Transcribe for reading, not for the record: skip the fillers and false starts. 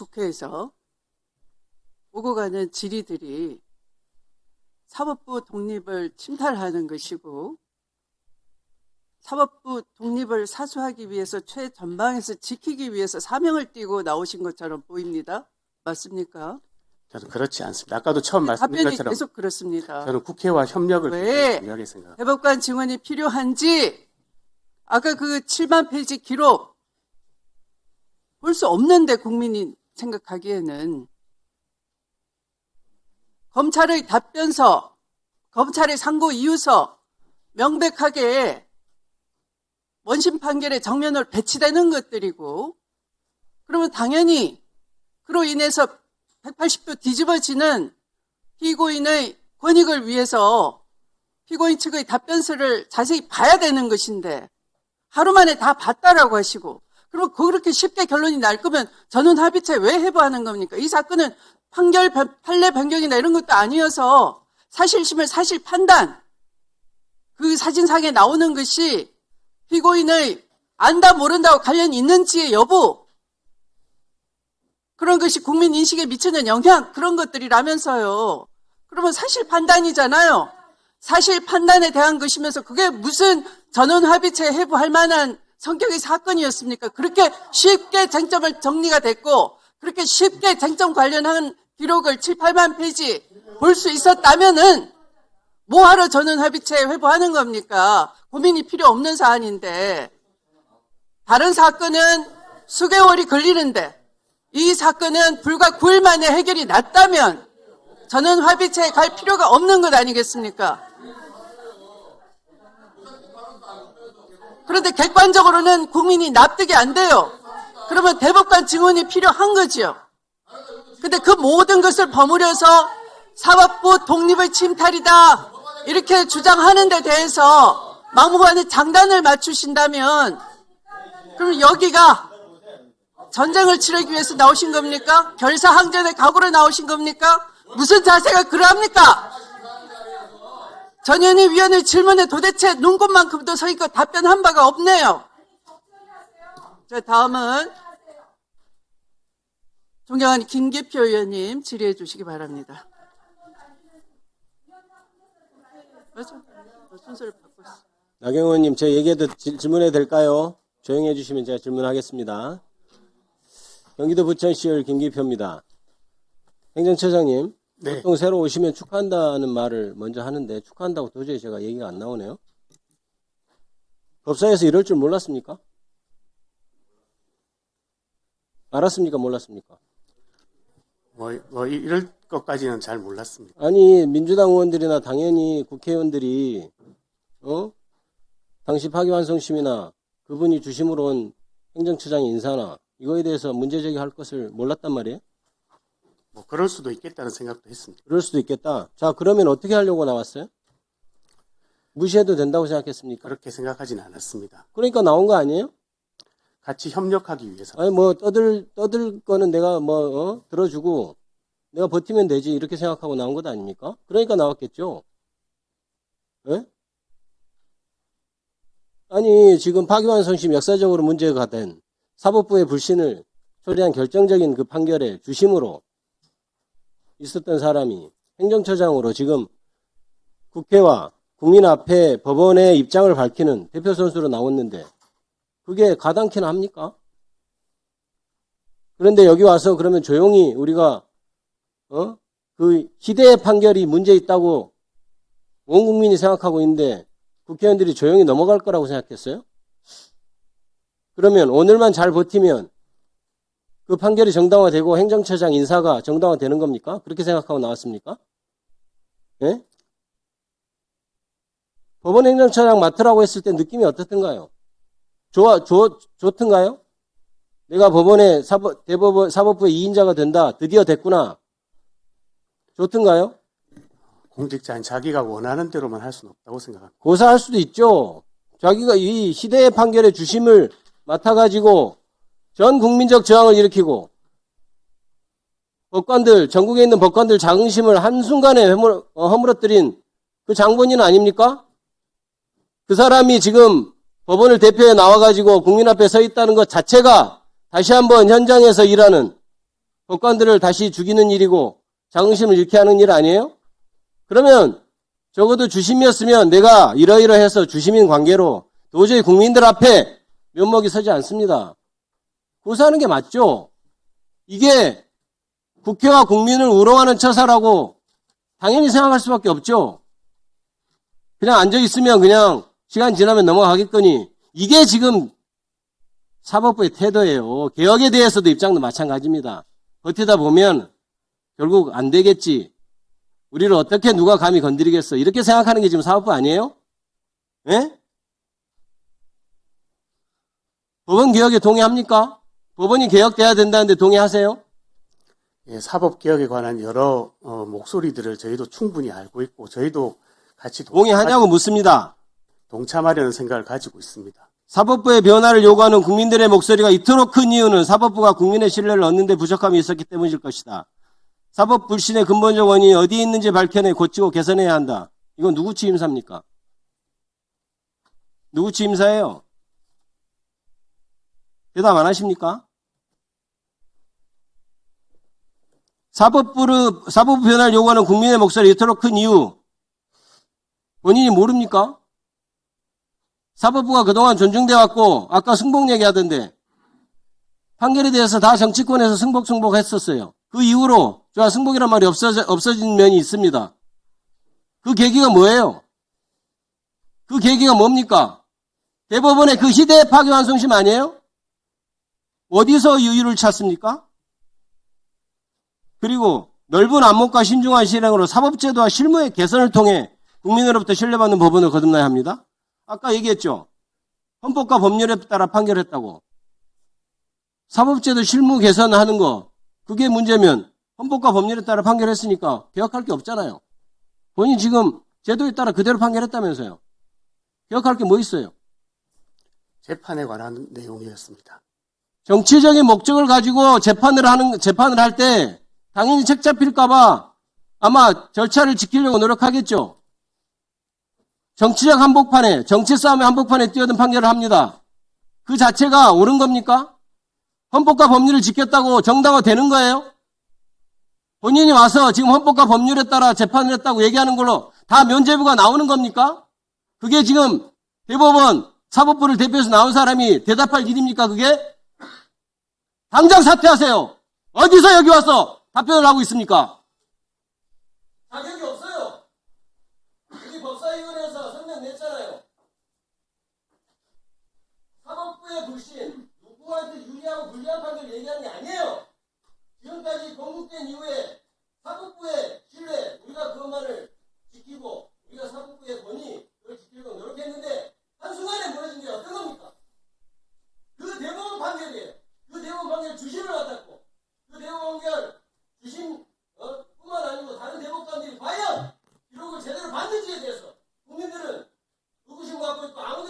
국회에서 오고 가는 질의들이 사법부 독립을 침탈하는 것이고 사법부 독립을 사수하기 위해서 최전방에서 지키기 위해서 사명을 띠고 나오신 것처럼 보입니다. 맞습니까? 저는 그렇지 않습니다. 아까도 처음 말씀드린 답변이 것처럼 계속 그렇습니다. 저는 국회와 협력을 왜 굉장히 중요하게 생각합니다. 대법관 증언이 필요한지 아까 그 7만 페이지 기록 볼 수 없는데 국민이 생각하기에는 검찰의 답변서, 검찰의 상고 이유서 명백하게 원심 판결의 정면으로 배치되는 것들이고 그러면 당연히 그로 인해서 180도 뒤집어지는 피고인의 권익을 위해서 피고인 측의 답변서를 자세히 봐야 되는 것인데 하루 만에 다 봤다라고 하시고 그럼 그렇게 쉽게 결론이 날 거면 전원 합의체 왜 회부하는 겁니까? 이 사건은 판례 변경이나 이런 것도 아니어서 사실심을 사실 판단 그 사진상에 나오는 것이 피고인의 안다 모른다고 관련이 있는지의 여부 그런 것이 국민 인식에 미치는 영향 그런 것들이라면서요. 그러면 사실 판단이잖아요. 사실 판단에 대한 것이면서 그게 무슨 전원 합의체 회부할 만한 성격의 사건이었습니까? 그렇게 쉽게 쟁점을 정리가 됐고 그렇게 쉽게 쟁점 관련한 기록을 7, 8만 페이지 볼 수 있었다면은 뭐하러 전원 합의체 회부하는 겁니까? 고민이 필요 없는 사안인데 다른 사건은 수개월이 걸리는데 이 사건은 불과 9일 만에 해결이 났다면 전원 합의체에 갈 필요가 없는 것 아니겠습니까? 그런데 객관적으로는 국민이 납득이 안 돼요. 그러면 대법관 증언이 필요한 거죠. 근데 그 모든 것을 버무려서 사법부 독립의 침탈이다 이렇게 주장하는 데 대해서 막무가내 장단을 맞추신다면 그럼 여기가 전쟁을 치르기 위해서 나오신 겁니까? 결사항전의 각오로 나오신 겁니까? 무슨 자세가 그러합니까? 전현희 위원의 질문에 도대체 눈곱만큼도 서있고 답변한 바가 없네요. 자, 다음은 존경하는 김기표 의원님 질의해 주시기 바랍니다. 맞아. 순서를 바꿨어. 나경원 의원님, 제 얘기해도 질문해도 될까요? 조용히 해주시면 제가 질문하겠습니다. 경기도 부천시의회 김기표입니다. 행정처장님, 네. 보통 새로 오시면 축하한다는 말을 먼저 하는데 축하한다고 도저히 제가 얘기가 안 나오네요. 법사에서 이럴 줄 몰랐습니까? 알았습니까? 몰랐습니까? 이럴 것까지는 잘 몰랐습니다. 아니, 민주당 의원들이나 당연히 국회의원들이 당시 파기환송심이나 그분이 주심으로 온 행정처장의 인사나 이거에 대해서 문제제기할 것을 몰랐단 말이에요? 그럴 수도 있겠다는 생각도 했습니다. 그럴 수도 있겠다. 자, 그러면 어떻게 하려고 나왔어요? 무시해도 된다고 생각했습니까? 그렇게 생각하지는 않았습니다. 그러니까 나온 거 아니에요? 같이 협력하기 위해서. 아니, 떠들 거는 내가 들어주고 내가 버티면 되지 이렇게 생각하고 나온 것 아닙니까? 그러니까 나왔겠죠. 예? 아니, 지금 파기환송심 역사적으로 문제가 된 사법부의 불신을 초래한 결정적인 그 판결에 주심으로 있었던 사람이 행정처장으로 지금 국회와 국민 앞에 법원의 입장을 밝히는 대표 선수로 나왔는데 그게 가당키나 합니까? 그런데 여기 와서 그러면 조용히 우리가 그 희대의 판결이 문제 있다고 온 국민이 생각하고 있는데 국회의원들이 조용히 넘어갈 거라고 생각했어요? 그러면 오늘만 잘 버티면 그 판결이 정당화되고 행정처장 인사가 정당화되는 겁니까? 그렇게 생각하고 나왔습니까? 예? 법원 행정처장 맡으라고 했을 때 느낌이 어떻던가요? 좋던가요? 내가 법원의 사법부의 2인자가 된다. 드디어 됐구나. 좋던가요? 공직자인 자기가 원하는 대로만 할 수는 없다고 생각합니다. 고사할 수도 있죠. 자기가 이 시대의 판결의 주심을 맡아가지고 전 국민적 저항을 일으키고 법관들, 전국에 있는 법관들 자긍심을 한순간에 허물어뜨린 그 장본인은 아닙니까? 그 사람이 지금 법원을 대표해 나와가지고 국민 앞에 서 있다는 것 자체가 다시 한번 현장에서 일하는 법관들을 다시 죽이는 일이고 자긍심을 잃게 하는 일 아니에요? 그러면 적어도 주심이었으면 내가 이러이러해서 주심인 관계로 도저히 국민들 앞에 면목이 서지 않습니다. 고소하는 게 맞죠? 이게 국회와 국민을 우롱하는 처사라고 당연히 생각할 수밖에 없죠. 그냥 앉아있으면 그냥 시간 지나면 넘어가겠거니 이게 지금 사법부의 태도예요. 개혁에 대해서도 입장도 마찬가지입니다. 버티다 보면 결국 안 되겠지. 우리를 어떻게 누가 감히 건드리겠어. 이렇게 생각하는 게 지금 사법부 아니에요? 예? 법원 개혁에 동의합니까? 법원이 개혁돼야 된다는데 동의하세요? 예, 사법개혁에 관한 여러 목소리들을 저희도 충분히 알고 있고 저희도 같이 동의하냐고 묻습니다. 동참하려는 생각을 가지고 있습니다. 사법부의 변화를 요구하는 국민들의 목소리가 이토록 큰 이유는 사법부가 국민의 신뢰를 얻는 데 부족함이 있었기 때문일 것이다. 사법 불신의 근본적 원인이 어디에 있는지 밝혀내 고치고 개선해야 한다. 이건 누구 취임사입니까? 누구 취임사예요? 대답 안 하십니까? 사법부 변화를 요구하는 국민의 목소리가 이토록 큰 이유 원인이 모릅니까? 사법부가 그동안 존중돼 왔고 아까 승복 얘기하던데 판결에 대해서 다 정치권에서 승복 했었어요. 그 이후로 저 승복이란 말이 없어진 면이 있습니다. 그 계기가 뭐예요? 그 계기가 뭡니까? 대법원의 그 희대의 파기환송심 아니에요? 어디서 유의를 찾습니까? 그리고 넓은 안목과 신중한 실행으로 사법제도와 실무의 개선을 통해 국민으로부터 신뢰받는 법원을 거듭나야 합니다. 아까 얘기했죠. 헌법과 법률에 따라 판결했다고. 사법제도 실무 개선하는 거 그게 문제면 헌법과 법률에 따라 판결했으니까 개혁할 게 없잖아요. 본인 지금 제도에 따라 그대로 판결했다면서요. 개혁할 게 뭐 있어요? 재판에 관한 내용이었습니다. 정치적인 목적을 가지고 재판을 할 때 당연히 책 잡힐까봐 아마 절차를 지키려고 노력하겠죠. 정치적 한복판에, 정치 싸움의 한복판에 뛰어든 판결을 합니다. 그 자체가 옳은 겁니까? 헌법과 법률을 지켰다고 정당화되는 거예요? 본인이 와서 지금 헌법과 법률에 따라 재판을 했다고 얘기하는 걸로 다 면죄부가 나오는 겁니까? 그게 지금 대법원 사법부를 대표해서 나온 사람이 대답할 일입니까, 그게? 당장 사퇴하세요. 어디서 여기 와서 답변을 하고 있습니까? 자격이 없어요. 우리 법사위원회에서 성명 냈잖아요. 사법부의 불신, 누구한테 유리하고 불리한 판결을 얘기하는 게 아니에요. 지금까지 건국된 이후에 사법부의 신뢰, 우리가 그것만을 지키고 우리가 사법부의 권위, 그걸 지키려고 노력했는데 한순간에 무너진 게 어떤 겁니까? 그 대법원 판결이에요. 그 대법원 판결 주심을 맡았고 그 대법원 판결 주심 뿐만 아니고 다른 대법관들이 과연 기록을 제대로 봤는지에 대해서 국민들은 의구심을 갖고 있고 아무